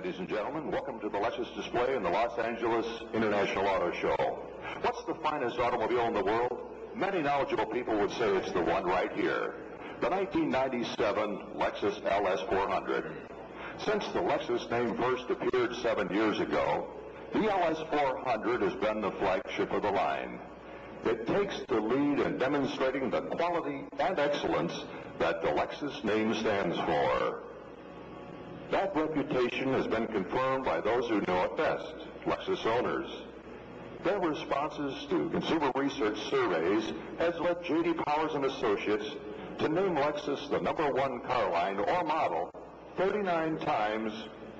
Ladies and gentlemen, welcome to the Lexus display in the Los Angeles International Auto Show. What's the finest automobile in the world? Many knowledgeable people would say it's the one right here, the 1997 Lexus LS400. Since the Lexus name first appeared 7 years ago, the LS400 has been the flagship of the line. It takes the lead in demonstrating the quality and excellence that the Lexus name stands for. That reputation has been confirmed by those who know it best, Lexus owners. Their responses to consumer research surveys has led J.D. Powers and Associates to name Lexus the #1 car line or model 39 times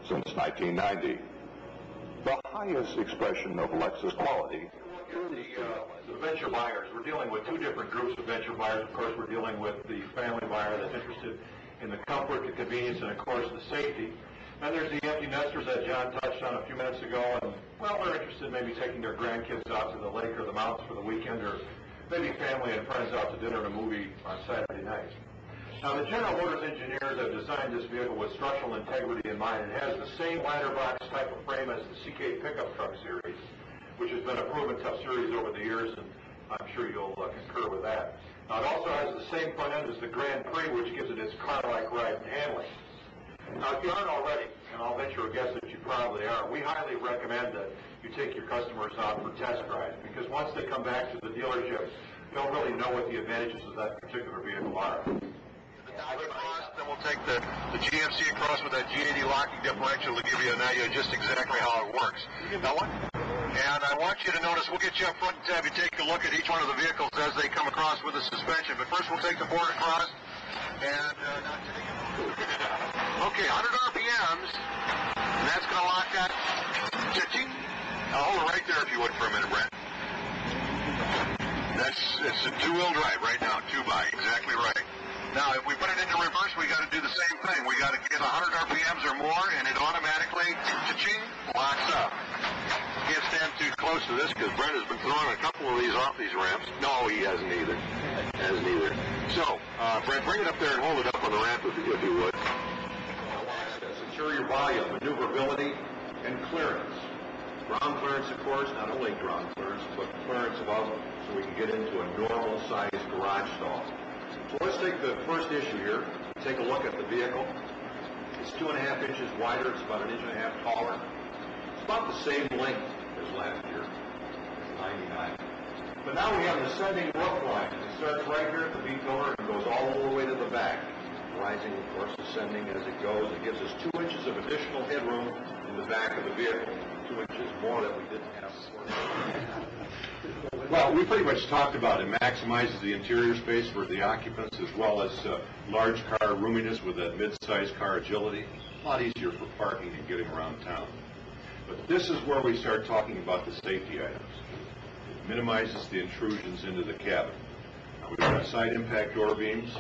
since 1990. The highest expression of Lexus quality is the venture buyers. We're dealing with two different groups of venture buyers. Of course, we're dealing with the family buyer that's interested in the comfort, the convenience, and of course the safety. Then there's the empty nesters that John touched on a few minutes ago, and well, they're interested in maybe taking their grandkids out to the lake or the mountains for the weekend, or maybe family and friends out to dinner and a movie on Saturday night. Now, the General Motors engineers have designed this vehicle with structural integrity in mind. It has the same ladder box type of frame as the CK pickup truck series, which has been a proven tough series over the years, and I'm sure you'll concur with that. Now, it also has the same front end as the Grand Prix, which gives it its car-like ride and handling. Now, if you aren't already, and I'll venture a guess that you probably are, we highly recommend that you take your customers out for test drives, because once they come back to the dealership, they'll really know what the advantages of that particular vehicle are. Then we'll take the GMC across with that G80 locking differential to give you an idea just exactly how it works. Now, and I want you to notice, we'll get you up front and have you take a look at each one of the vehicles as they come across with the suspension. But first we'll take the board across. And okay, 100 RPMs. And that's going to lock that. Cha-ching. Now hold it right there if you would for a minute, Brent. It's a two-wheel drive right now, 2x, exactly right. Now, if we put it into reverse, we got to do the same thing. We got to get 100 RPMs or more, and it automatically, cha-ching, locks up. Can't stand too close to this because Brent has been throwing a couple of these off these ramps. No, he hasn't either. So, Brent, bring it up there and hold it up on the ramp if you would. Interior volume, maneuverability, and clearance. Ground clearance, of course, not only ground clearance, but clearance above so we can get into a normal-sized garage stall. So let's take the first issue here. Take a look at the vehicle. It's 2.5 inches wider. It's about 1.5 inches taller. It's about the same length as last year, 99. But now we have an ascending roof line. It starts right here at the B-pillar and goes all the way to the back. Rising, of course, ascending as it goes. It gives us 2 inches of additional headroom in the back of the vehicle. 2 inches more that we didn't have before. Well, we pretty much talked about it. Maximizes the interior space for the occupants as well as large car roominess with a mid-sized car agility. A lot easier for parking and getting around town. But this is where we start talking about the safety items. It minimizes the intrusions into the cabin. Now, we've got side impact door beams.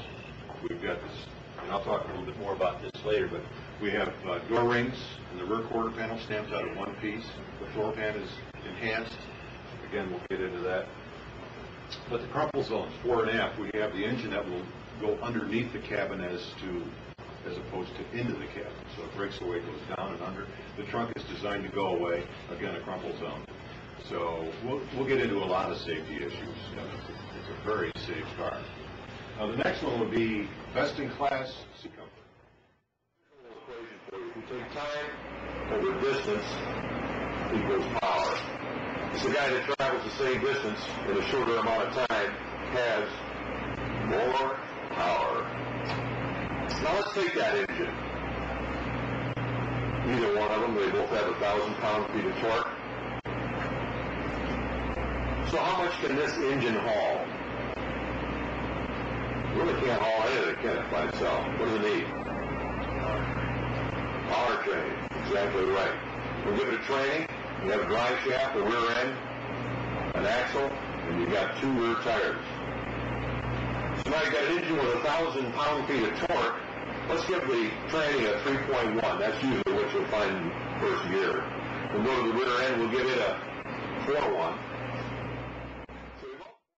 We've got this, and I'll talk a little bit more about this later, but we have door rings in the rear quarter panel stamped out in one piece. The floor pan is enhanced. Again, we'll get into that. But the crumple zones, fore and aft, we have the engine that will go underneath the cabin as opposed to into the cabin. So it breaks away, goes down and under. The trunk is designed to go away. Again, a crumple zone. So we'll get into a lot of safety issues. It's a very safe car. Now the next one would be best-in-class seat comfort. If we take time over distance equals power. It's the guy that travels the same distance in a shorter amount of time has more power. Now let's take that engine. Either one of them, they both have 1,000 pound-feet of torque. So how much can this engine haul? Really can't haul anything, can it, by itself? What does it need? Power training. Exactly right. We'll give it a training. You have a drive shaft, a rear end, an axle, and you've got 2 rear tires. So now you've got an engine with 1,000 pound-feet of torque. Let's give the training a 3.1. That's usually what you'll find in first gear. We'll go to the rear end. We'll give it a 4.1.